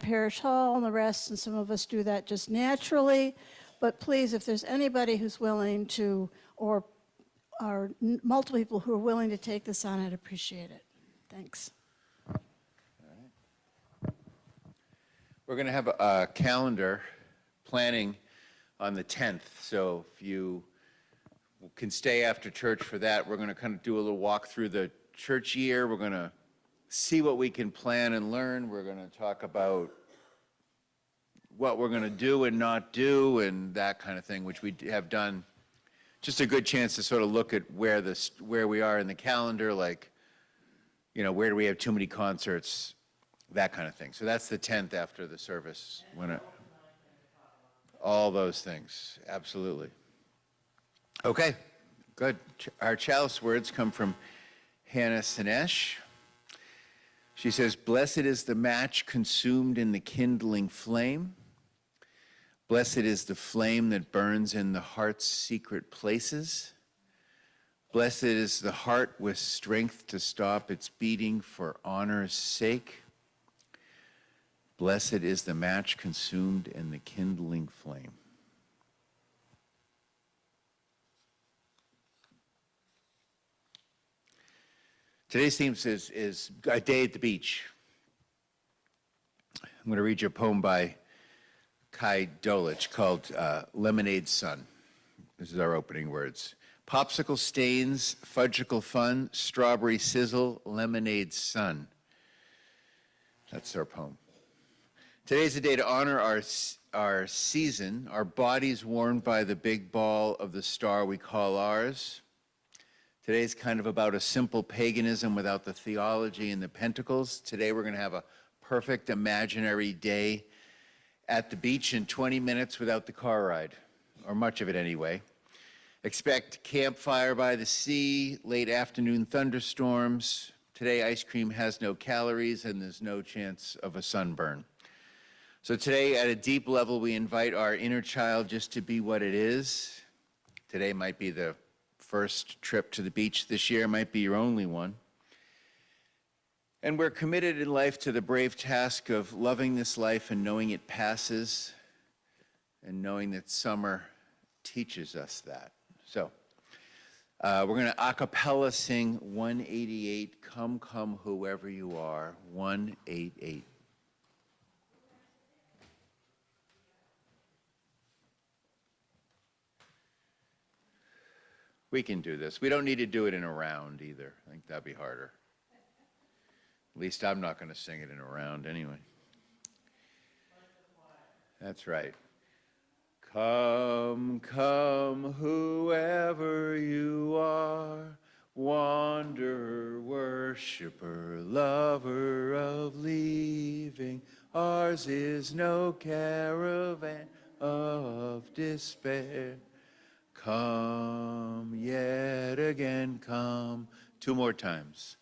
parish hall and the rest, and some of us do that just naturally. But please, if there's anybody who's willing to, or multiple people who are willing to take this on, I'd appreciate it. Thanks. All right. We're going to have a calendar planning on the 10th, so if you can stay after church for that, we're going to kind of do a little walk through the church year. We're going to see what we can plan and learn. We're going to talk about what we're going to do and not do and that kind of thing, which we have done. Just a good chance to sort of look at where we are in the calendar, like, you know, where do we have too many concerts, that kind of thing. So that's the 10th after the service. All those things, absolutely. Okay, good. Our chalice words come from Hannah Sinesh. She says, "Blessed is the match consumed in the kindling flame. Blessed is the flame that burns in the heart's secret places. Blessed is the heart with strength to stop its beating for honor's sake. Blessed is the match consumed in the kindling flame." Today's theme is a day at the beach. I'm going to read you a poem by Kai Dolich called Lemonade Sun. This is our opening words. Popsicle stains, fudgicle fun, strawberry sizzle, lemonade sun. That's our poem. Today's a day to honor our season, our bodies warmed by the big ball of the star we call ours. Today's kind of about a simple paganism without the theology and the pentacles. Today we're going to have a perfect imaginary day at the beach in 20 minutes without the car ride, or much of it anyway. Expect campfire by the sea, late afternoon thunderstorms. Today ice cream has no calories and there's no chance of a sunburn. So today at a deep level we invite our inner child just to be what it is. Today might be the first trip to the beach this year, might be your only one. And we're committed in life to the brave task of loving this life and knowing it passes and knowing that summer teaches us that. So we're going to a cappella sing 188, Come, Come, Whoever You Are, 188. We can do this. We don't need to do it in a round either. I think that'd be harder. At least I'm not going to sing it in a round anyway. That's right. Come, come, whoever you are, wanderer, worshiper, lover of leaving. Ours is no caravan of despair. Come, yet again, come. Two more times.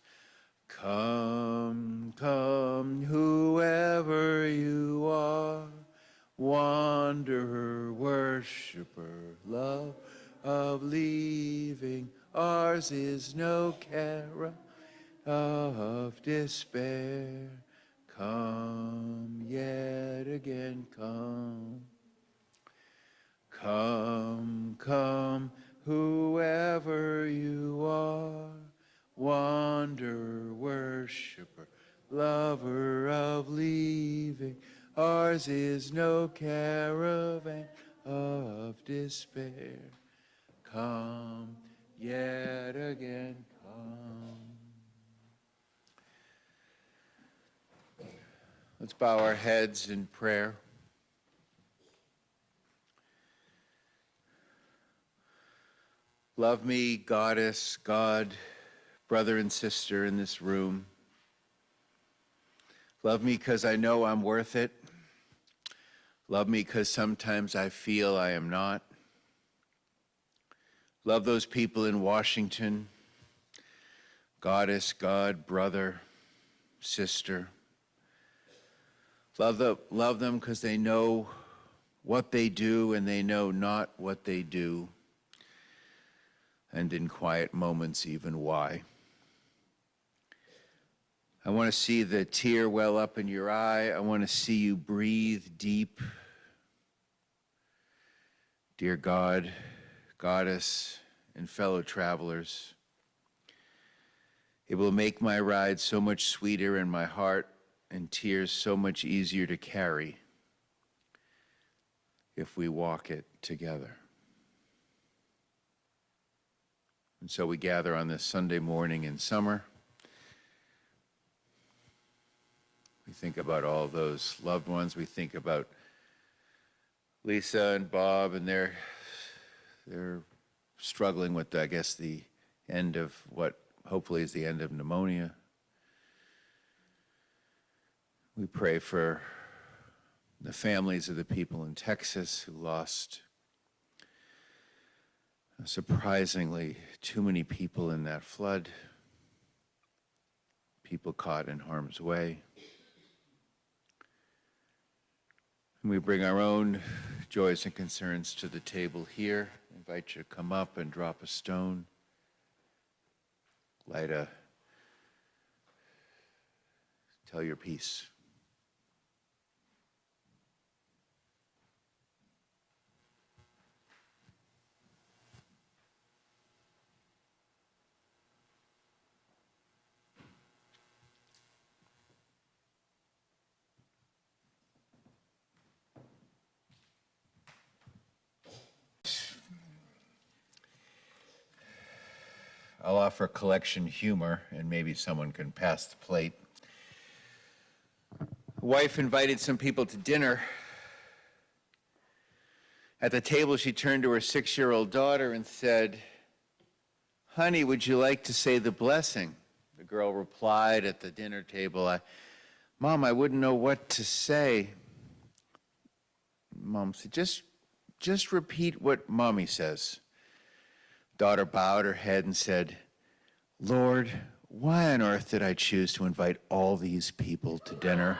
Come, come, whoever you are, wanderer, worshiper, love of leaving. Ours is no caravan of despair. Come, yet again, come. Come, come, whoever you are, wanderer, worshiper, lover of leaving. Ours is no caravan of despair. Come, yet again, come. Let's bow our heads in prayer. Love me, goddess, God, brother and sister in this room. Love me because I know I'm worth it. Love me because sometimes I feel I am not. Love those people in Washington. Goddess, God, brother, sister. Love them because they know what they do and they know not what they do. And in quiet moments, even why. I want to see the tear well up in your eye. I want to see you breathe deep. Dear God, Goddess, and fellow travelers, it will make my ride so much sweeter and my heart and tears so much easier to carry if we walk it together. And so we gather on this Sunday morning in summer. We think about all those loved ones. We think about Lisa and Bob, and they're struggling with, I guess, the end of what hopefully is the end of pneumonia. We pray for the families of the people in Texas who lost surprisingly too many people in that flood, people caught in harm's way. And we bring our own joys and concerns to the table here. I invite you to come up and drop a stone, tell your piece. I'll offer collection humor, and maybe someone can pass the plate. Wife invited some people to dinner. At the table, she turned to her 6-year-old daughter and said, "Honey, would you like to say the blessing?" The girl replied at the dinner table, "Mom, I wouldn't know what to say." Mom said, just repeat what Mommy says." Daughter bowed her head and said, "Lord, why on earth did I choose to invite all these people to dinner?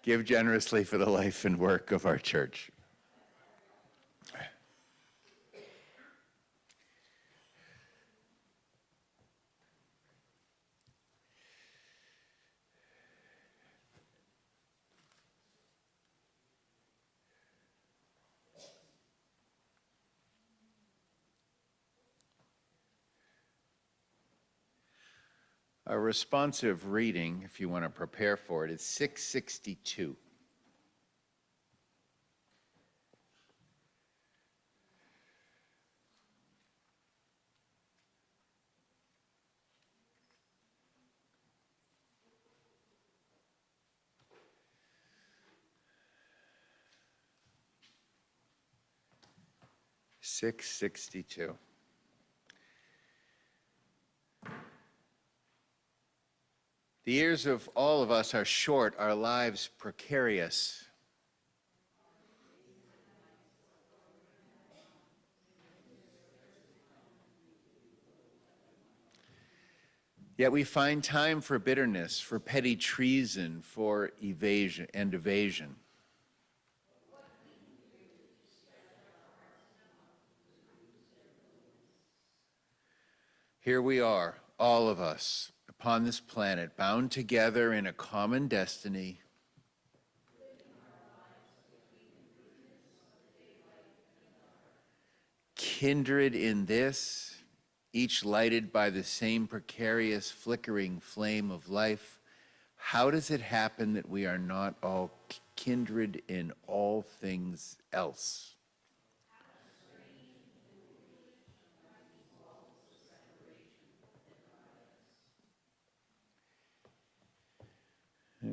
Give generously for the life and work of our church." A responsive reading, if you want to prepare for it, is 662. The years of all of us are short, our lives precarious. Yet we find time for bitterness, for petty treason, for evasion. Here we are, all of us, upon this planet, bound together in a common destiny. Kindred in this, each lighted by the same precarious, flickering flame of life. How does it happen that we are not all kindred in all things else?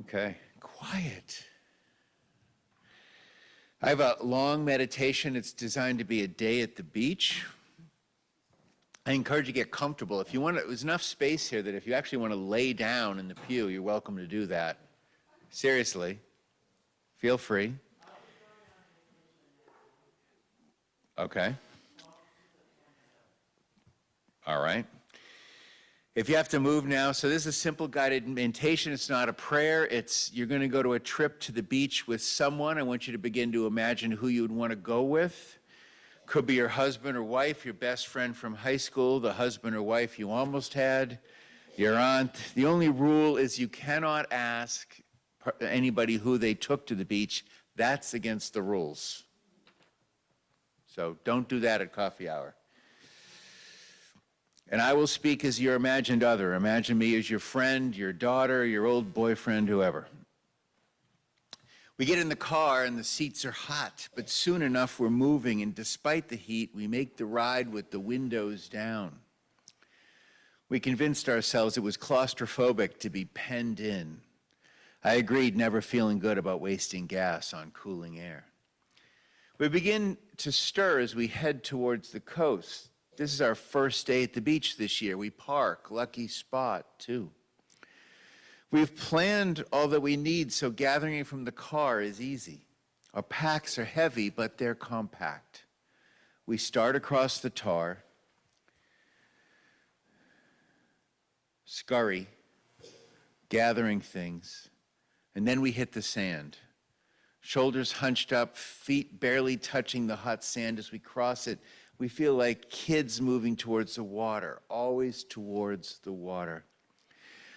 Okay, quiet. I have a long meditation. It's designed to be a day at the beach. I encourage you to get comfortable. If you want to, there's enough space here that if you actually want to lay down in the pew, you're welcome to do that. Seriously, feel free. Okay. All right. If you have to move now, so this is a simple guided meditation. It's not a prayer. You're going to go to a trip to the beach with someone. I want you to begin to imagine who you would want to go with. Could be your husband or wife, your best friend from high school, the husband or wife you almost had, your aunt. The only rule is you cannot ask anybody who they took to the beach. That's against the rules. So don't do that at coffee hour. And I will speak as your imagined other. Imagine me as your friend, your daughter, your old boyfriend, whoever. We get in the car and the seats are hot, but soon enough we're moving, and despite the heat, we make the ride with the windows down. We convinced ourselves it was claustrophobic to be penned in. I agreed, never feeling good about wasting gas on cooling air. We begin to stir as we head towards the coast. This is our first day at the beach this year. We park, lucky spot, too. We've planned all that we need, so gathering from the car is easy. Our packs are heavy, but they're compact. We start across the tar, scurry, gathering things, and then we hit the sand. Shoulders hunched up, feet barely touching the hot sand as we cross it. We feel like kids moving towards the water, always towards the water.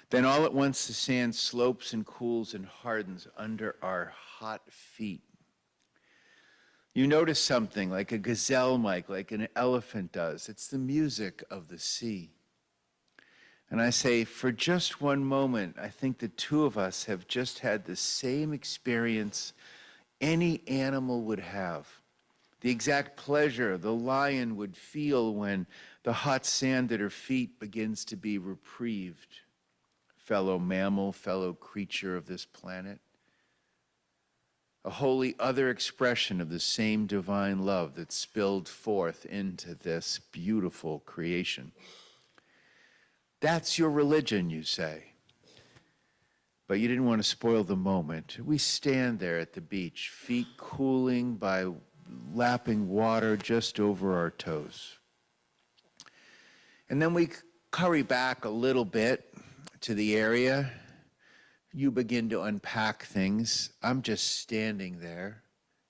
Then all at once the sand slopes and cools and hardens under our hot feet. You notice something like a gazelle mic, like an elephant does. It's the music of the sea. And I say, for just one moment, I think the two of us have just had the same experience any animal would have. The exact pleasure the lion would feel when the hot sand at her feet begins to be reprieved. Fellow mammal, fellow creature of this planet. A wholly other expression of the same divine love that spilled forth into this beautiful creation. That's your religion, you say. But you didn't want to spoil the moment. We stand there at the beach, feet cooling by lapping water just over our toes. And then we curry back a little bit to the area. You begin to unpack things. I'm just standing there.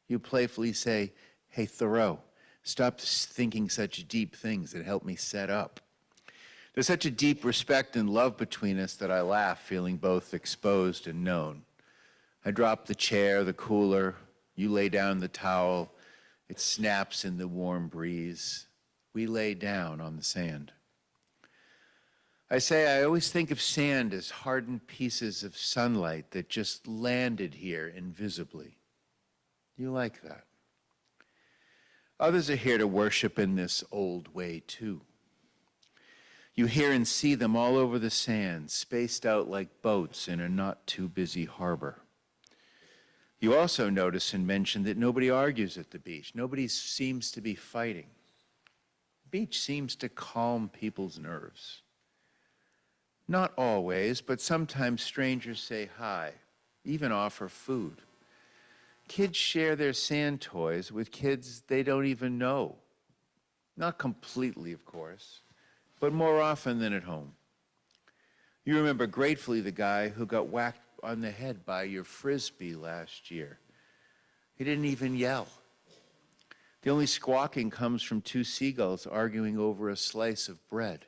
You playfully say, hey, Thoreau, stop thinking such deep things and help me set up. There's such a deep respect and love between us that I laugh, feeling both exposed and known. I drop the chair, the cooler. You lay down the towel. It snaps in the warm breeze. We lay down on the sand. I say I always think of sand as hardened pieces of sunlight that just landed here invisibly. You like that? Others are here to worship in this old way too. You hear and see them all over the sand, spaced out like boats in a not too busy harbor. You also notice and mention that nobody argues at the beach. Nobody seems to be fighting. The beach seems to calm people's nerves. Not always, but sometimes strangers say hi, even offer food. Kids share their sand toys with kids they don't even know. Not completely, of course, but more often than at home. You remember gratefully the guy who got whacked on the head by your Frisbee last year. He didn't even yell. The only squawking comes from two seagulls arguing over a slice of bread.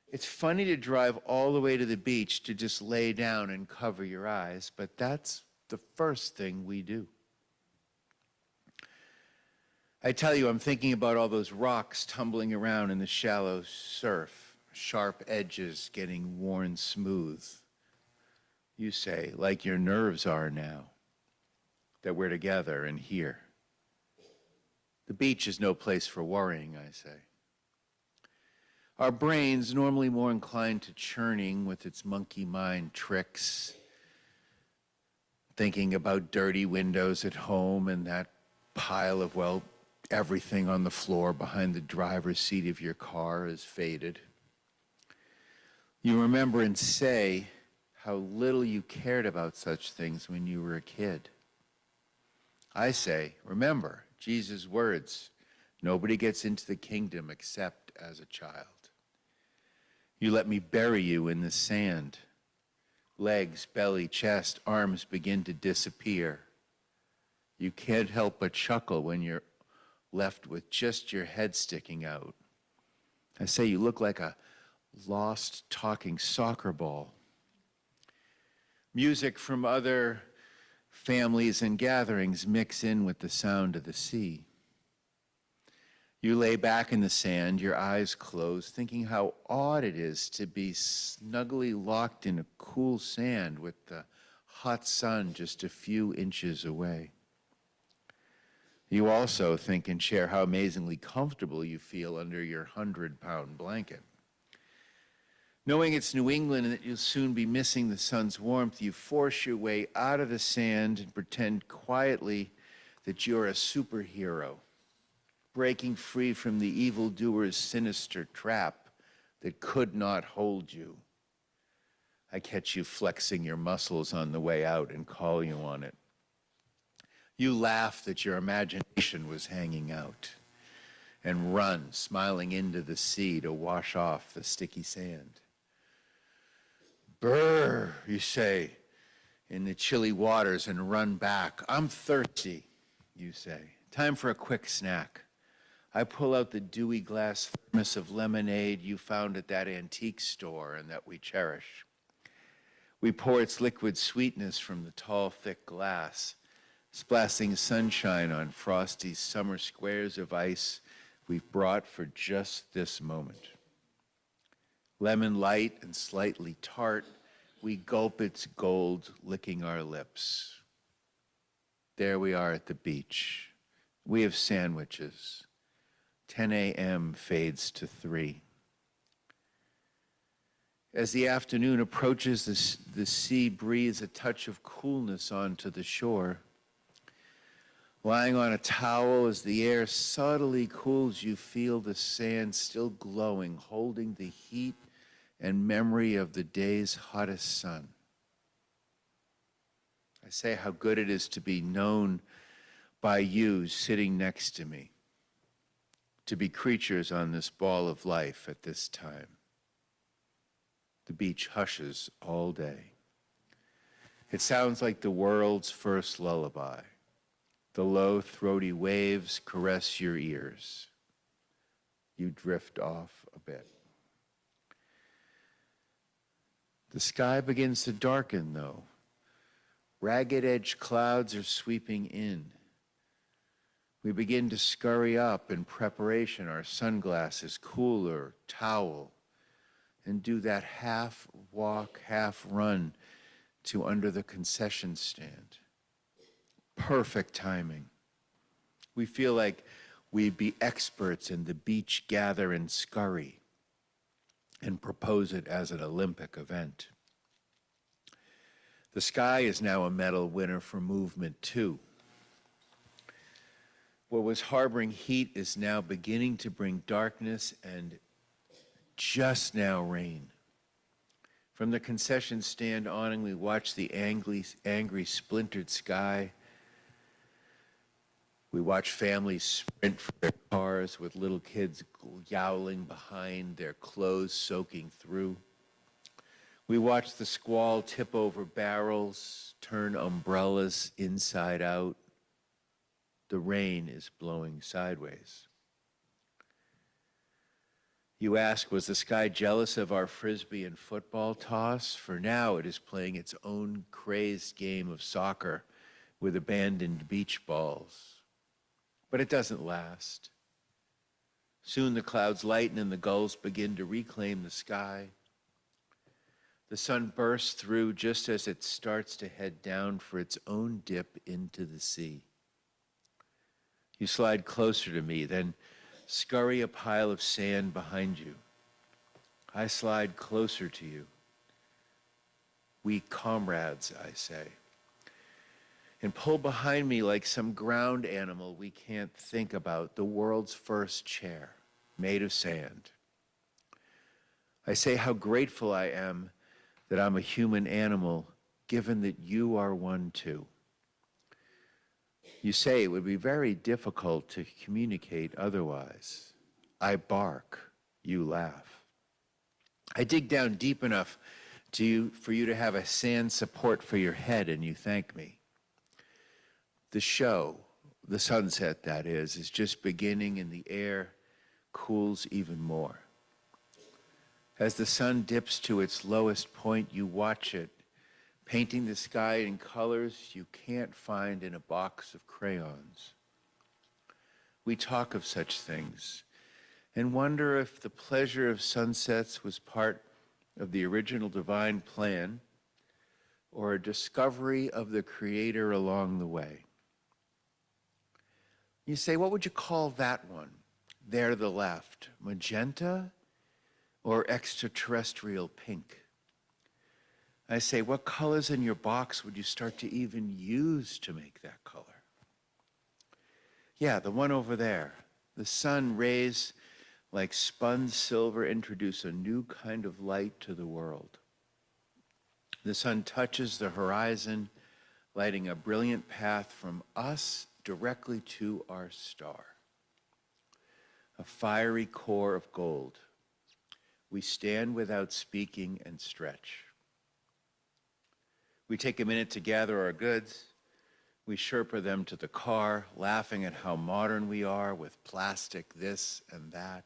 It's funny to drive all the way to the beach to just lay down and cover your eyes, but that's the first thing we do. I tell you, I'm thinking about all those rocks tumbling around in the shallow surf, sharp edges getting worn smooth. You say, like your nerves are now, that we're together and here. The beach is no place for worrying, I say. Our brains, normally more inclined to churning with its monkey mind tricks, thinking about dirty windows at home and that pile of, well, everything on the floor behind the driver's seat of your car is faded. You remember and say how little you cared about such things when you were a kid. I say, remember Jesus' words, nobody gets into the kingdom except as a child. You let me bury you in the sand. Legs, belly, chest, arms begin to disappear. You can't help but chuckle when you're left with just your head sticking out. I say you look like a lost talking soccer ball. Music from other families and gatherings mix in with the sound of the sea. You lay back in the sand, your eyes closed, thinking how odd it is to be snugly locked in a cool sand with the hot sun just a few inches away. You also think and share how amazingly comfortable you feel under your 100-pound blanket. Knowing it's New England and that you'll soon be missing the sun's warmth, you force your way out of the sand and pretend quietly that you're a superhero, breaking free from the evildoer's sinister trap that could not hold you. I catch you flexing your muscles on the way out and call you on it. You laugh that your imagination was hanging out and run, smiling into the sea to wash off the sticky sand. Brr, you say in the chilly waters and run back. I'm thirsty, you say. Time for a quick snack. I pull out the dewy glass thermos of lemonade you found at that antique store and that we cherish. We pour its liquid sweetness from the tall, thick glass, splashing sunshine on frosty summer squares of ice we've brought for just this moment. Lemon light and slightly tart, we gulp its gold, licking our lips. There we are at the beach. We have sandwiches. 10 a.m. fades to 3. As the afternoon approaches, the sea breathes a touch of coolness onto the shore. Lying on a towel as the air subtly cools, you feel the sand still glowing, holding the heat and memory of the day's hottest sun. I say how good it is to be known by you sitting next to me, to be creatures on this ball of life at this time. The beach hushes all day. It sounds like the world's first lullaby. The low, throaty waves caress your ears. You drift off a bit. The sky begins to darken, though. Ragged-edged clouds are sweeping in. We begin to scurry up in preparation, our sunglasses, cooler, towel, and do that half walk, half run to under the concession stand. Perfect timing. We feel like we'd be experts in the beach gather and scurry and propose it as an Olympic event. The sky is now a medal winner for movement too. What was harboring heat is now beginning to bring darkness and just now rain. From the concession stand awning, we watch the angry splintered sky. We watch families sprint for their cars with little kids yowling behind, their clothes soaking through. We watch the squall tip over barrels, turn umbrellas inside out. The rain is blowing sideways. You ask, was the sky jealous of our frisbee and football toss? For now, it is playing its own crazed game of soccer with abandoned beach balls. But it doesn't last. Soon the clouds lighten and the gulls begin to reclaim the sky. The sun bursts through just as it starts to head down for its own dip into the sea. You slide closer to me, then scurry a pile of sand behind you. I slide closer to you. We comrades, I say. And pull behind me like some ground animal we can't think about, the world's first chair, made of sand. I say how grateful I am that I'm a human animal, given that you are one too. You say it would be very difficult to communicate otherwise. I bark, you laugh. I dig down deep enough for you to have a sand support for your head, and you thank me. The show, the sunset that is just beginning and the air cools even more. As the sun dips to its lowest point, you watch it, painting the sky in colors you can't find in a box of crayons. We talk of such things and wonder if the pleasure of sunsets was part of the original divine plan or a discovery of the Creator along the way. You say, what would you call that one? There to the left, magenta or extraterrestrial pink? I say, what colors in your box would you start to even use to make that color? Yeah, the one over there. The sun rays like spun silver introduce a new kind of light to the world. The sun touches the horizon, lighting a brilliant path from us directly to our star. A fiery core of gold. We stand without speaking and stretch. We take a minute to gather our goods. We Sherpa them to the car, laughing at how modern we are with plastic this and that,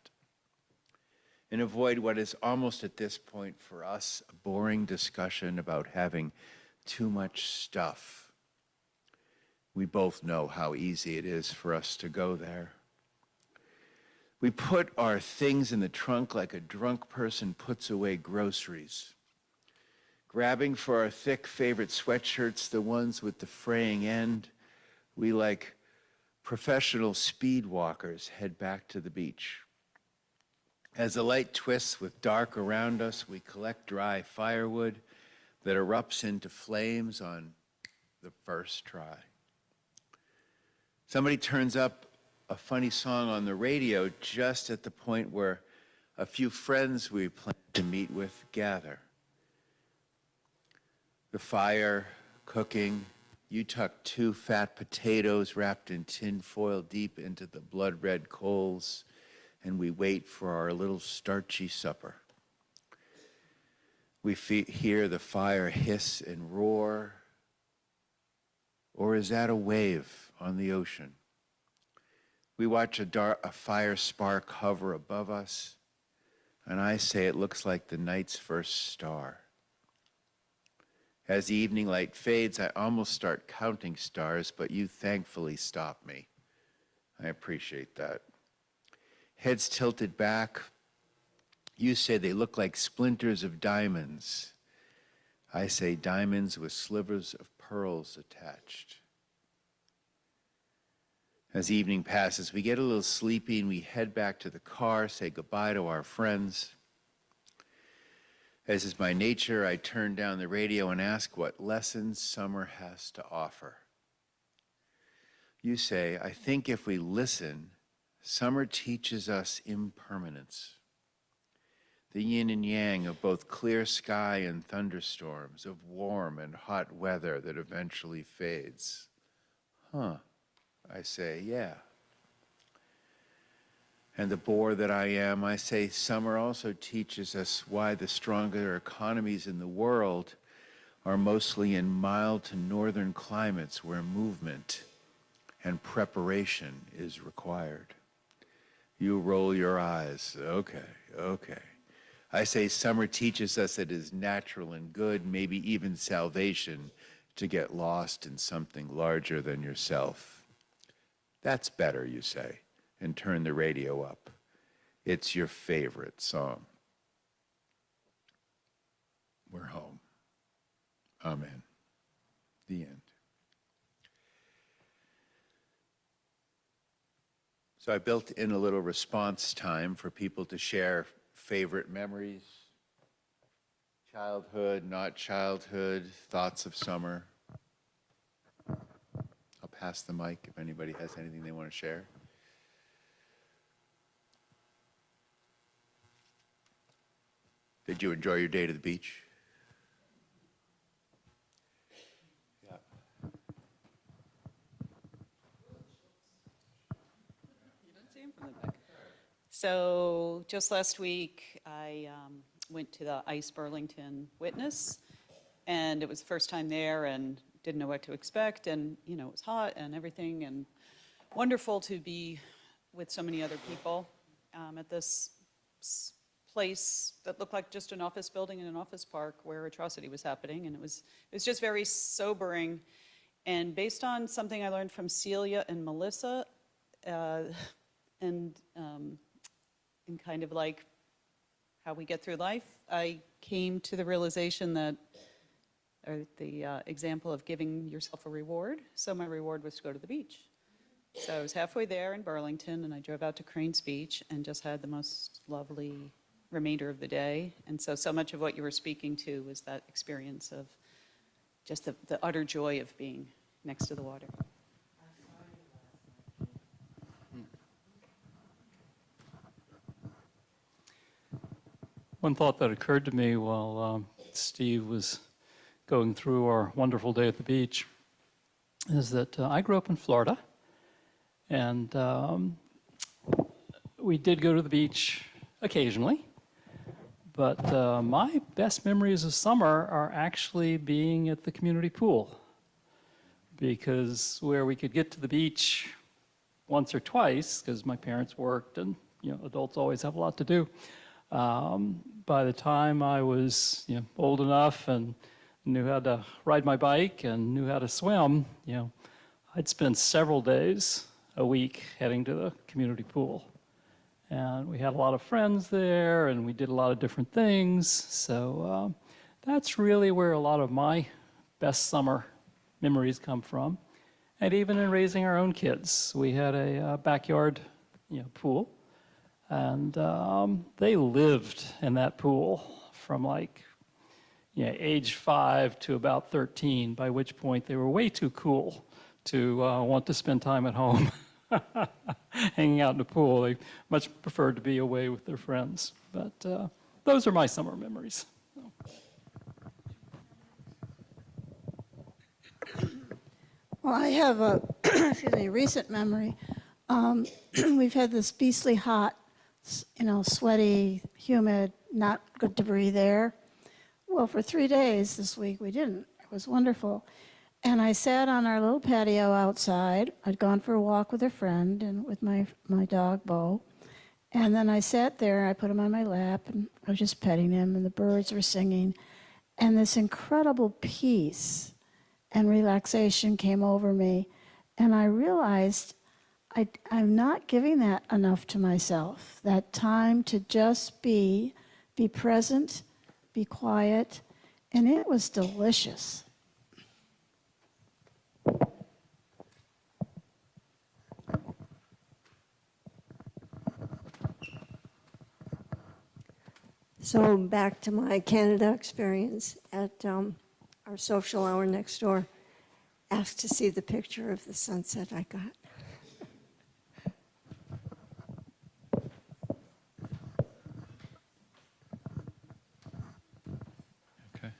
and avoid what is almost at this point for us a boring discussion about having too much stuff. We both know how easy it is for us to go there. We put our things in the trunk like a drunk person puts away groceries, grabbing for our thick favorite sweatshirts, the ones with the fraying end. We, like professional speed walkers, head back to the beach. As the light twists with dark around us, we collect dry firewood that erupts into flames on the first try. Somebody turns up a funny song on the radio just at the point where a few friends we plan to meet with gather. The fire, cooking, you tuck 2 fat potatoes wrapped in tin foil deep into the blood-red coals, and we wait for our little starchy supper. We hear the fire hiss and roar, or is that a wave on the ocean? We watch a fire spark hover above us, and I say it looks like the night's first star. As the evening light fades, I almost start counting stars, but you thankfully stop me. I appreciate that. Heads tilted back, you say they look like splinters of diamonds. I say diamonds with slivers of pearls attached. As evening passes, we get a little sleepy and we head back to the car, say goodbye to our friends. As is my nature, I turn down the radio and ask what lessons summer has to offer. You say, I think if we listen, summer teaches us impermanence. The yin and yang of both clear sky and thunderstorms, of warm and hot weather that eventually fades. I say, yeah. And the bore that I am, I say summer also teaches us why the stronger economies in the world are mostly in mild to northern climates where movement and preparation is required. You roll your eyes. Okay. I say summer teaches us it is natural and good, maybe even salvation, to get lost in something larger than yourself. That's better, you say, and turn the radio up. It's your favorite song. We're home. Amen. The end. So I built in a little response time for people to share favorite memories, childhood, not childhood, thoughts of summer. I'll pass the mic if anybody has anything they want to share. Did you enjoy your day to the beach? Yeah. You don't see him from the back. So just last week, I went to the ICE Burlington Witness, and it was the first time there and didn't know what to expect, and it was hot and everything, and wonderful to be with so many other people at this place that looked like just an office building in an office park where atrocity was happening, and it was just very sobering. And based on something I learned from Celia and Melissa, and kind of like how we get through life, I came to the realization that, or the example of giving yourself a reward. So my reward was to go to the beach. So I was halfway there in Burlington, and I drove out to Crane's Beach and just had the most lovely remainder of the day. And so much of what you were speaking to was that experience of just the utter joy of being next to the water. One thought that occurred to me while Steve was going through our wonderful day at the beach is that I grew up in Florida, and we did go to the beach occasionally, but my best memories of summer are actually being at the community pool, because where we could get to the beach once or twice, because my parents worked and adults always have a lot to do. By the time I was old enough and knew how to ride my bike and knew how to swim, I'd spend several days a week heading to the community pool. And we had a lot of friends there, and we did a lot of different things. So that's really where a lot of my best summer memories come from. And even in raising our own kids, we had a backyard pool. And they lived in that pool from age 5 to about 13, by which point they were way too cool to want to spend time at home hanging out in the pool. They much preferred to be away with their friends. But those are my summer memories. Well, I have a recent memory. We've had this beastly hot, sweaty, humid, not good to breathe air. Well, for 3 days this week, we didn't. It was wonderful. And I sat on our little patio outside. I'd gone for a walk with a friend and with my dog, Bo. And then I sat there, I put him on my lap, and I was just petting him, and the birds were singing. And this incredible peace and relaxation came over me. And I realized I'm not giving that enough to myself, that time to just be present, be quiet, and it was delicious. So back to my Canada experience at our social hour next door, asked to see the picture of the sunset I got. Okay.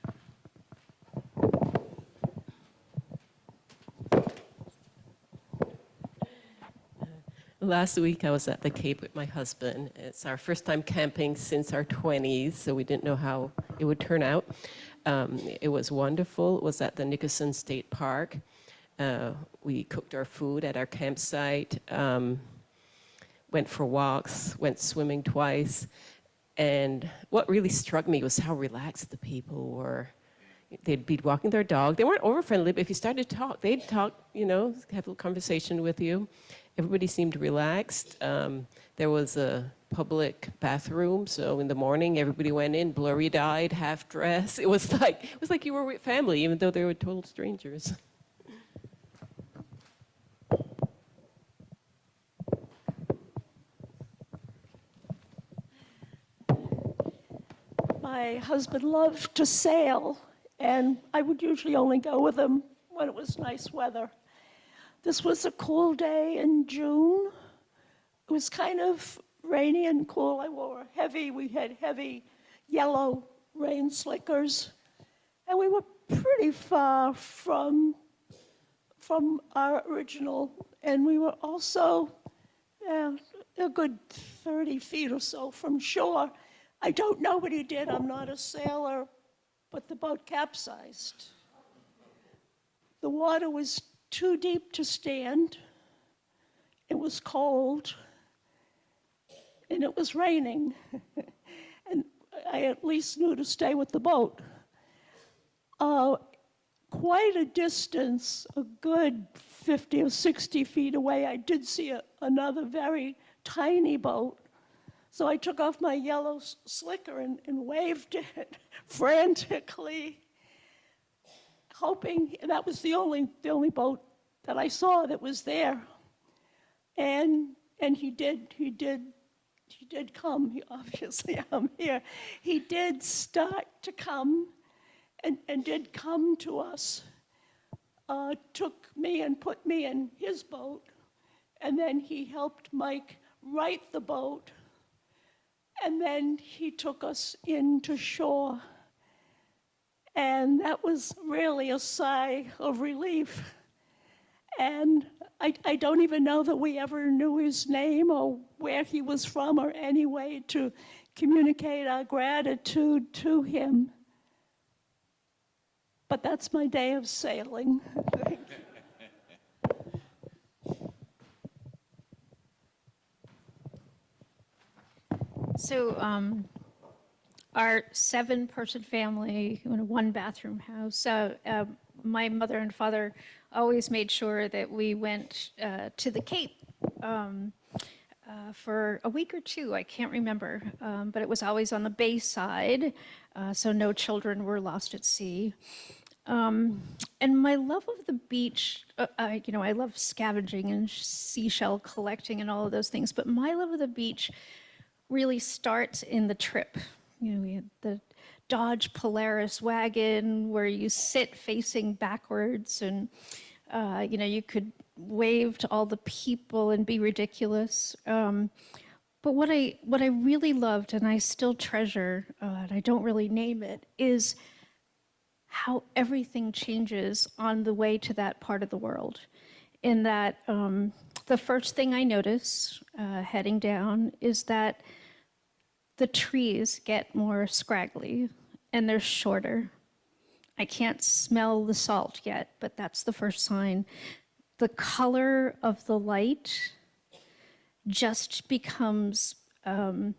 Last week I was at the Cape with my husband. It's our first time camping since our 20s, so we didn't know how it would turn out. It was wonderful. It was at the Nickerson State Park. We cooked our food at our campsite, went for walks, went swimming twice. And what really struck me was how relaxed the people were. They'd be walking their dog. They weren't over-friendly, but if you started to talk, they'd talk, have a little conversation with you. Everybody seemed relaxed. There was a public bathroom, so in the morning, everybody went in, blurry-eyed, half-dressed. It was like you were with family, even though they were total strangers. My husband loved to sail, and I would usually only go with him when it was nice weather. This was a cool day in June. It was kind of rainy and cool. We had heavy yellow rain slickers, and we were pretty far from our original, and we were also a good 30 feet or so from shore. I don't know what he did. I'm not a sailor, but the boat capsized. The water was too deep to stand. It was cold, and it was raining. And I at least knew to stay with the boat. Quite a distance, a good 50 or 60 feet away, I did see another very tiny boat. So I took off my yellow slicker and waved it frantically, hoping that was the only boat that I saw that was there. And he did come. Obviously, I'm here. He did start to come and did come to us. Took me and put me in his boat, and then he helped Mike right the boat, and then he took us into shore. And that was really a sigh of relief. And I don't even know that we ever knew his name or where he was from or any way to communicate our gratitude to him. But that's my day of sailing. Thank you. So our 7-person family in a 1-bathroom house, my mother and father always made sure that we went to the Cape for a week or 2, I can't remember, but it was always on the bay side, so no children were lost at sea. And my love of the beach, I love scavenging and seashell collecting and all of those things, but my love of the beach really starts in the trip. We had the Dodge Polaris wagon where you sit facing backwards and, you could wave to all the people and be ridiculous. But what I really loved, and I still treasure, and I don't really name it, is how everything changes on the way to that part of the world. In that the first thing I notice heading down is that the trees get more scraggly and they're shorter. I can't smell the salt yet, but that's the first sign. The color of the light just becomes, I don't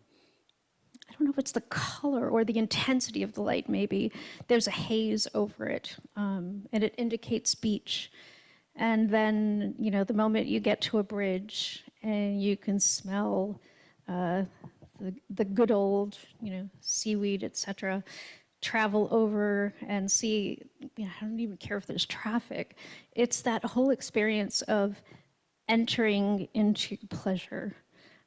know if it's the color or the intensity of the light, maybe. There's a haze over it, and it indicates beach. And then, the moment you get to a bridge and you can smell the good old, seaweed, etc., travel over and see, I don't even care if there's traffic. It's that whole experience of entering into pleasure.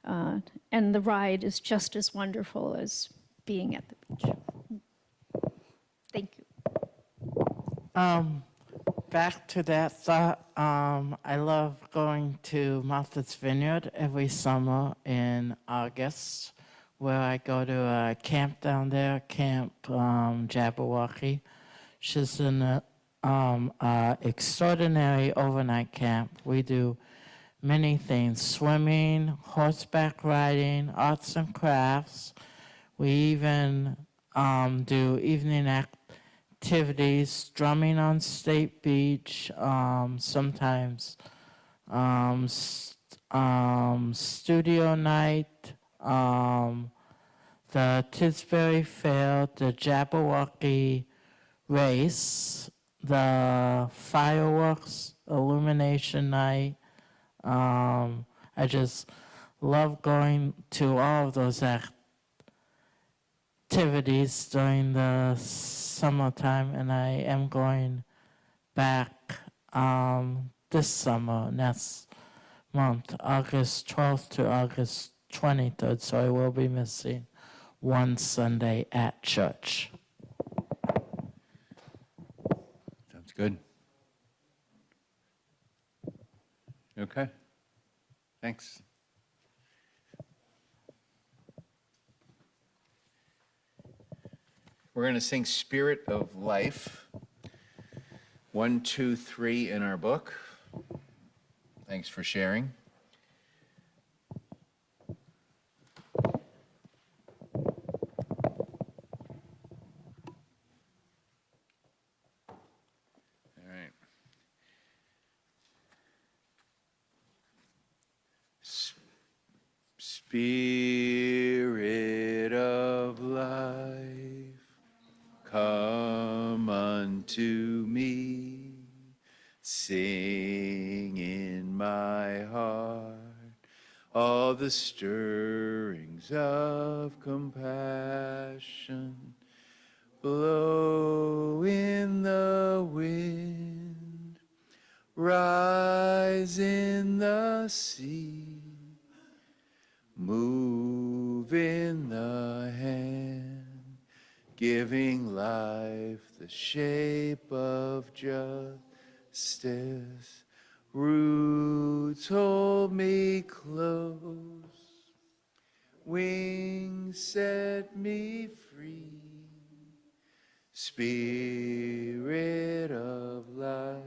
And the ride is just as wonderful as being at the beach. Thank you. Back to that thought, I love going to Martha's Vineyard every summer in August, where I go to a camp down there, Camp Jabberwocky. She's an extraordinary overnight camp. We do many things: swimming, horseback riding, arts and crafts. We even do evening activities, drumming on State Beach, sometimes studio night, the Tisbury Fair, the Jabberwocky race, the fireworks illumination night. I just love going to all of those activities during the summertime, and I am going back this summer, next month, August 12th to August 23rd, so I will be missing one Sunday at church. Sounds good. Okay. Thanks. We're going to sing Spirit of Life, 1, 2, 3 in our book. Thanks for sharing. All right. Spirit of life, to me. Sing in my heart all the stirrings of compassion. Blow in the wind, rise in the sea, move in the hand, giving life the shape of justice. Roots hold me close, wings set me free. Spirit of life,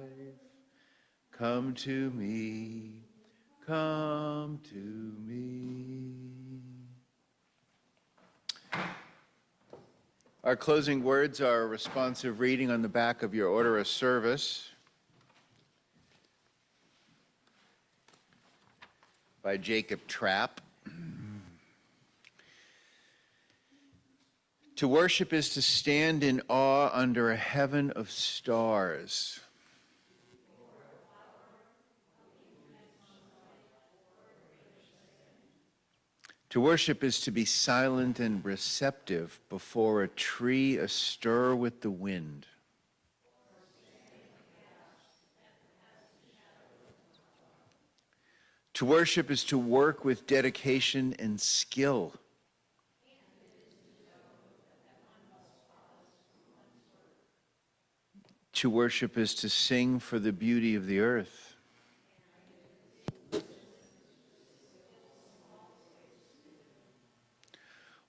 come to me, come to me. Our closing words are a responsive reading on the back of your order of service by Jacob Trapp. To worship is to stand in awe under a heaven of stars. To worship is to be silent and receptive before a tree astir with the wind. To worship is to work with dedication and skill. To worship is to sing for the beauty of the earth.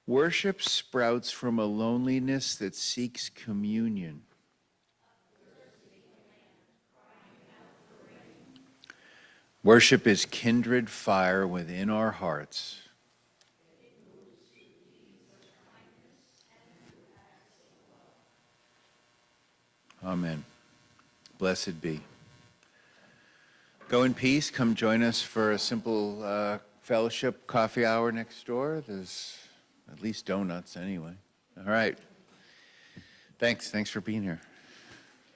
Worship sprouts from a loneliness that seeks communion. Worship is kindred fire within our hearts. Amen. Blessed be. Go in peace. Come join us for a simple fellowship coffee hour next door. There's at least donuts anyway. All right. Thanks for being here.